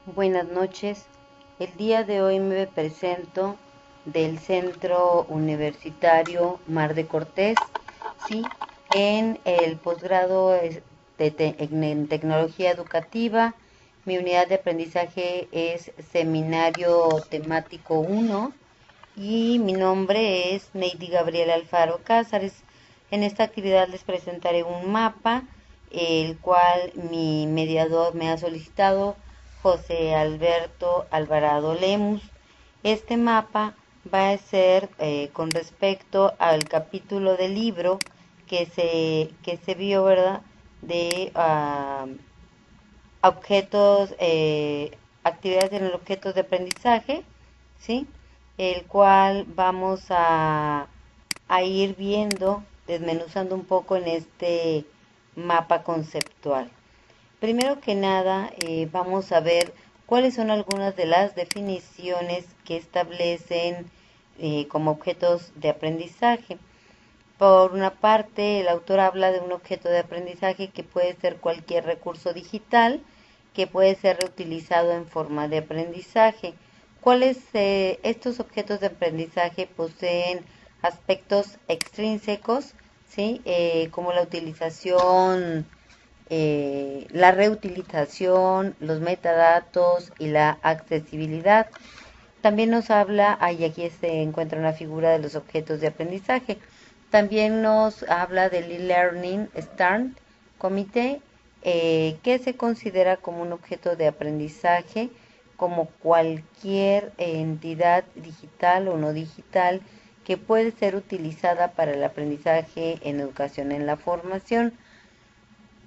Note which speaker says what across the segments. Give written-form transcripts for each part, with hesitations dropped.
Speaker 1: Buenas noches. El día de hoy me presento del Centro Universitario Mar de Cortés, ¿sí? En el posgrado en Tecnología Educativa. Mi unidad de aprendizaje es Seminario Temático 1 y mi nombre es Neidy Gabriela Alfaro Cázares. En esta actividad les presentaré un mapa, el cual mi mediador me ha solicitado, José Alberto Alvarado Lemus. Este mapa va a ser con respecto al capítulo del libro que se vio, ¿verdad? De objetos, actividades en el objeto de aprendizaje, ¿sí? El cual vamos a ir viendo, desmenuzando un poco en este mapa conceptual. Primero que nada, vamos a ver cuáles son algunas de las definiciones que establecen como objetos de aprendizaje. Por una parte, el autor habla de un objeto de aprendizaje que puede ser cualquier recurso digital que puede ser reutilizado en forma de aprendizaje. Estos objetos de aprendizaje poseen aspectos extrínsecos, ¿sí? Como la utilización, la reutilización, los metadatos y la accesibilidad. También nos habla, y aquí se encuentra una figura de los objetos de aprendizaje. También nos habla del e-learning Start Committee, que se considera como un objeto de aprendizaje, como cualquier entidad digital o no digital que puede ser utilizada para el aprendizaje en educación en la formación.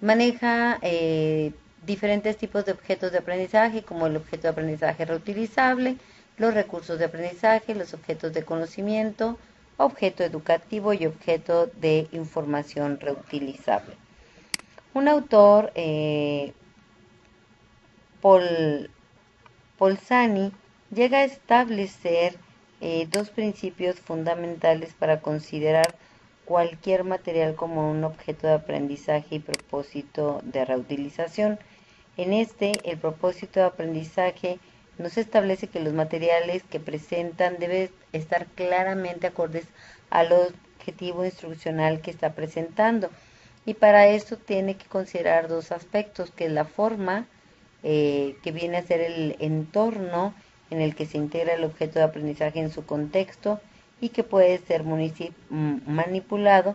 Speaker 1: Maneja diferentes tipos de objetos de aprendizaje, como el objeto de aprendizaje reutilizable, los recursos de aprendizaje, los objetos de conocimiento, objeto educativo y objeto de información reutilizable. Un autor, Paul Polzani, llega a establecer dos principios fundamentales para considerar cualquier material como un objeto de aprendizaje y propósito de reutilización. En el propósito de aprendizaje nos establece que los materiales que presentan deben estar claramente acordes al objetivo instruccional que está presentando. Y para esto tiene que considerar dos aspectos, que es la forma, que viene a ser el entorno en el que se integra el objeto de aprendizaje en su contexto y que puede ser manipulado.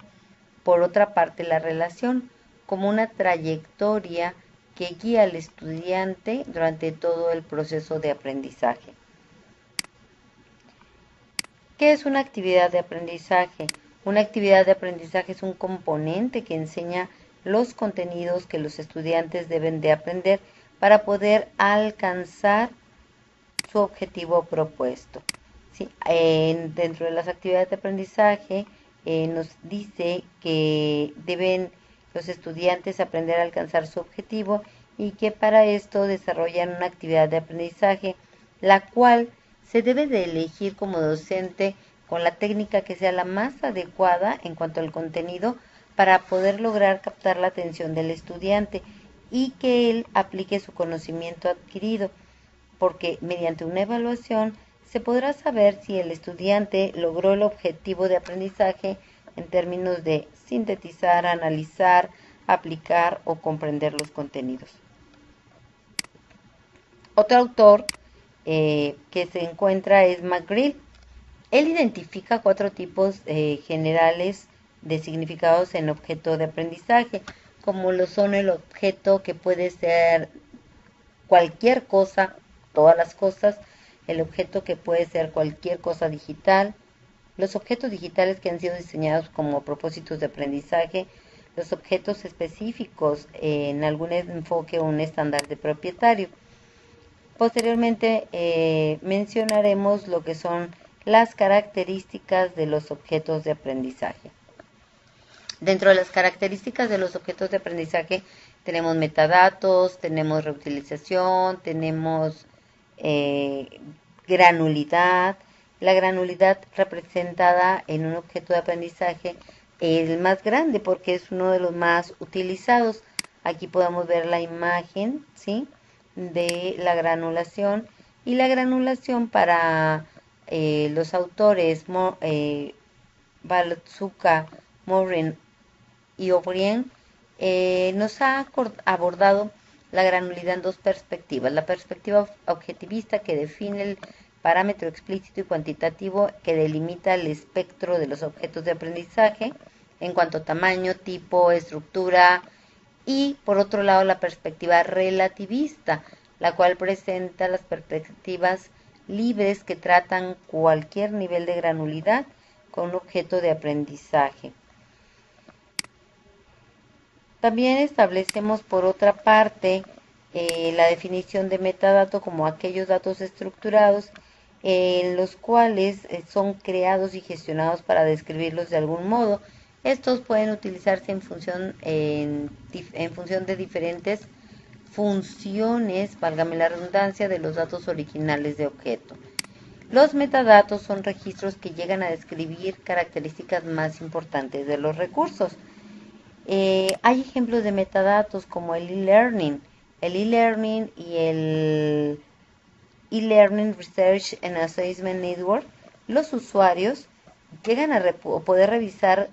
Speaker 1: Por otra parte, la relación como una trayectoria que guía al estudiante durante todo el proceso de aprendizaje. ¿Qué es una actividad de aprendizaje? Una actividad de aprendizaje es un componente que enseña los contenidos que los estudiantes deben de aprender para poder alcanzar su objetivo propuesto. ¿Sí? Dentro de las actividades de aprendizaje nos dice que deben los estudiantes aprender a alcanzar su objetivo y que para esto desarrollan una actividad de aprendizaje, la cual se debe de elegir como docente con la técnica que sea la más adecuada en cuanto al contenido para poder lograr captar la atención del estudiante y que él aplique su conocimiento adquirido, porque mediante una evaluación se podrá saber si el estudiante logró el objetivo de aprendizaje en términos de sintetizar, analizar, aplicar o comprender los contenidos. Otro autor que se encuentra es McGrill. Él identifica cuatro tipos generales de significados en objeto de aprendizaje, como lo son el objeto que puede ser cualquier cosa, todas las cosas, el objeto que puede ser cualquier cosa digital, los objetos digitales que han sido diseñados como propósitos de aprendizaje, los objetos específicos en algún enfoque o un estándar de propietario. Posteriormente mencionaremos lo que son las características de los objetos de aprendizaje. Dentro de las características de los objetos de aprendizaje tenemos metadatos, tenemos reutilización, tenemos granulidad. La granulidad representada en un objeto de aprendizaje es el más grande porque es uno de los más utilizados. Aquí podemos ver la imagen, ¿sí? de la granulación, y la granulación para los autores Balzuka, Morin y O'Brien nos ha abordado la granulidad en dos perspectivas. La perspectiva objetivista, que define el parámetro explícito y cuantitativo que delimita el espectro de los objetos de aprendizaje en cuanto a tamaño, tipo, estructura, y por otro lado la perspectiva relativista, la cual presenta las perspectivas libres que tratan cualquier nivel de granulidad con un objeto de aprendizaje. También establecemos por otra parte la definición de metadato como aquellos datos estructurados en los cuales son creados y gestionados para describirlos de algún modo. Estos pueden utilizarse en función de diferentes funciones, válgame la redundancia, de los datos originales de objeto. Los metadatos son registros que llegan a describir características más importantes de los recursos. Hay ejemplos de metadatos como el e-learning. El e-learning y el e-learning Research and Assessment Network. Los usuarios llegan a poder revisar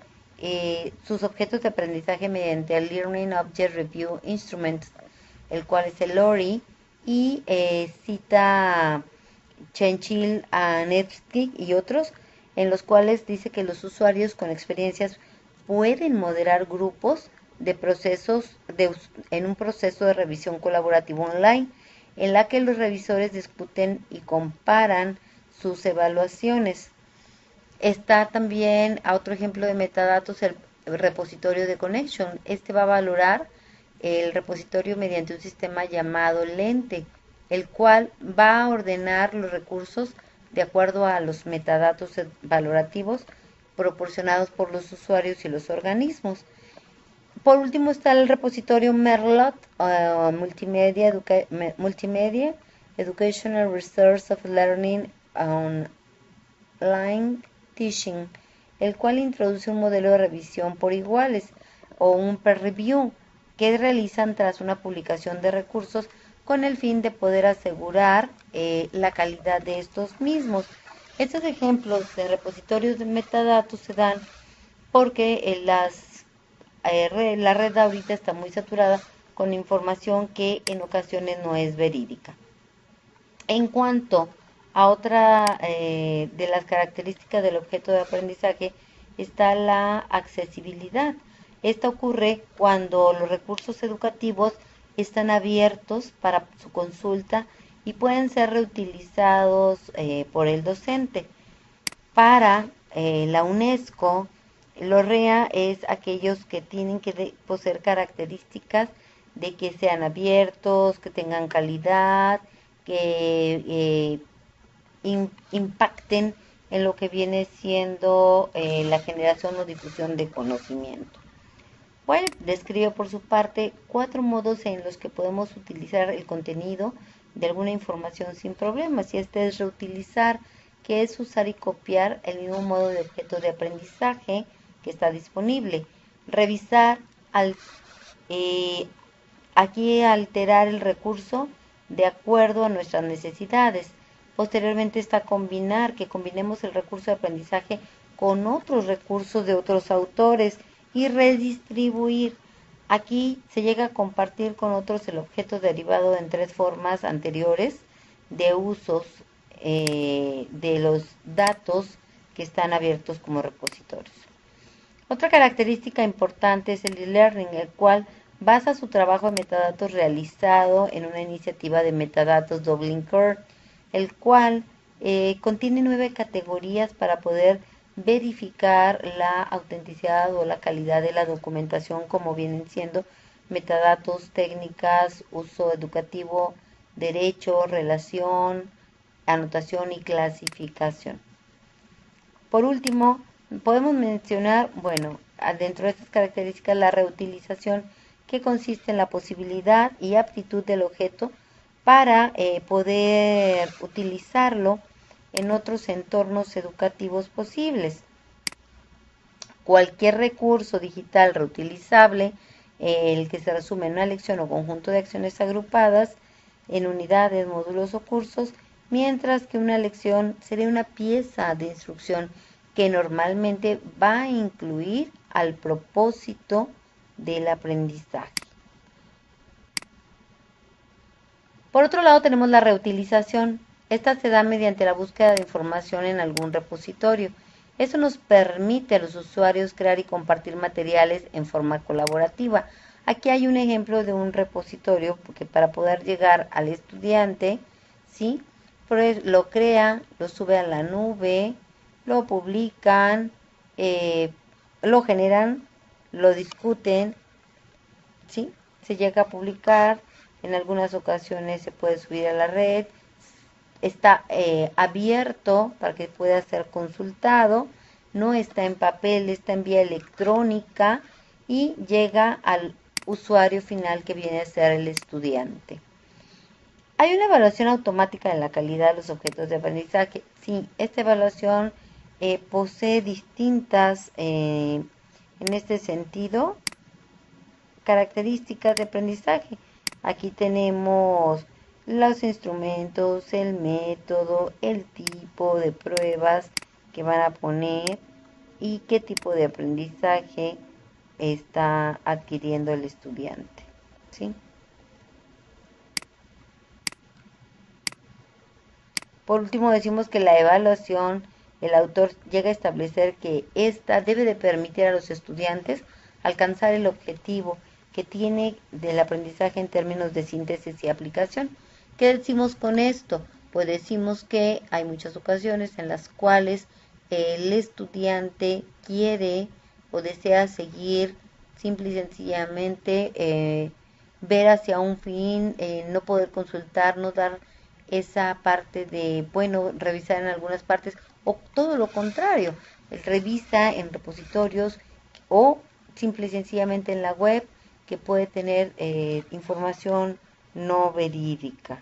Speaker 1: sus objetos de aprendizaje mediante el Learning Object Review Instrument, el cual es el LORI, y cita Chenchil a Netflix y otros, en los cuales dice que los usuarios con experiencias pueden moderar grupos de procesos en un proceso de revisión colaborativo online, en la que los revisores discuten y comparan sus evaluaciones. Está también otro ejemplo de metadatos, el repositorio de Connection. Este va a valorar el repositorio mediante un sistema llamado Lente, el cual va a ordenar los recursos de acuerdo a los metadatos valorativos proporcionados por los usuarios y los organismos. Por último está el repositorio Merlot, Multimedia Educational Resource of Learning Online Teaching, el cual introduce un modelo de revisión por iguales o un peer review que realizan tras una publicación de recursos con el fin de poder asegurar la calidad de estos mismos. Estos ejemplos de repositorios de metadatos se dan porque la red ahorita está muy saturada con información que en ocasiones no es verídica. En cuanto a otra de las características del objeto de aprendizaje está la accesibilidad. Esta ocurre cuando los recursos educativos están abiertos para su consulta y pueden ser reutilizados por el docente. Para la UNESCO, los REA es aquellos que tienen que poseer características de que sean abiertos, que tengan calidad, que impacten en lo que viene siendo la generación o difusión de conocimiento. Web describe por su parte 4 modos en los que podemos utilizar el contenido de alguna información sin problemas, y este es reutilizar, que es usar y copiar el mismo modo de objeto de aprendizaje que está disponible. Revisar, aquí alterar el recurso de acuerdo a nuestras necesidades. Posteriormente está combinar, que combinemos el recurso de aprendizaje con otros recursos de otros autores, y redistribuir. Aquí se llega a compartir con otros el objeto derivado en 3 formas anteriores de usos de los datos que están abiertos como repositorios. Otra característica importante es el e-learning, el cual basa su trabajo en metadatos realizado en una iniciativa de metadatos Dublin Core, el cual contiene 9 categorías para poder verificar la autenticidad o la calidad de la documentación, como vienen siendo metadatos, técnicas, uso educativo, derecho, relación, anotación y clasificación. Por último, podemos mencionar, dentro de estas características, la reutilización, que consiste en la posibilidad y aptitud del objeto para poder utilizarlo en otros entornos educativos posibles. Cualquier recurso digital reutilizable, el que se resume en una lección o conjunto de acciones agrupadas, en unidades, módulos o cursos, mientras que una lección sería una pieza de instrucción que normalmente va a incluir al propósito del aprendizaje. Por otro lado, tenemos la reutilización. Esta se da mediante la búsqueda de información en algún repositorio. Eso nos permite a los usuarios crear y compartir materiales en forma colaborativa. Aquí hay un ejemplo de un repositorio que para poder llegar al estudiante, ¿sí? Pues lo crea, lo sube a la nube, lo publican, lo generan, lo discuten, ¿sí? Se llega a publicar, en algunas ocasiones se puede subir a la red, está abierto para que pueda ser consultado, no está en papel, está en vía electrónica y llega al usuario final que viene a ser el estudiante. Hay una evaluación automática de la calidad de los objetos de aprendizaje. Sí, esta evaluación posee distintas, en este sentido, características de aprendizaje. Aquí tenemos los instrumentos, el método, el tipo de pruebas que van a poner y qué tipo de aprendizaje está adquiriendo el estudiante, ¿sí? Por último, decimos que la evaluación, el autor llega a establecer que ésta debe de permitir a los estudiantes alcanzar el objetivo que tiene del aprendizaje en términos de síntesis y aplicación. ¿Qué decimos con esto? Pues decimos que hay muchas ocasiones en las cuales el estudiante quiere o desea seguir simple y sencillamente ver hacia un fin, no poder consultar, no dar esa parte de, bueno, revisar en algunas partes, o todo lo contrario, revisa en repositorios o simple y sencillamente en la web que puede tener información no verídica.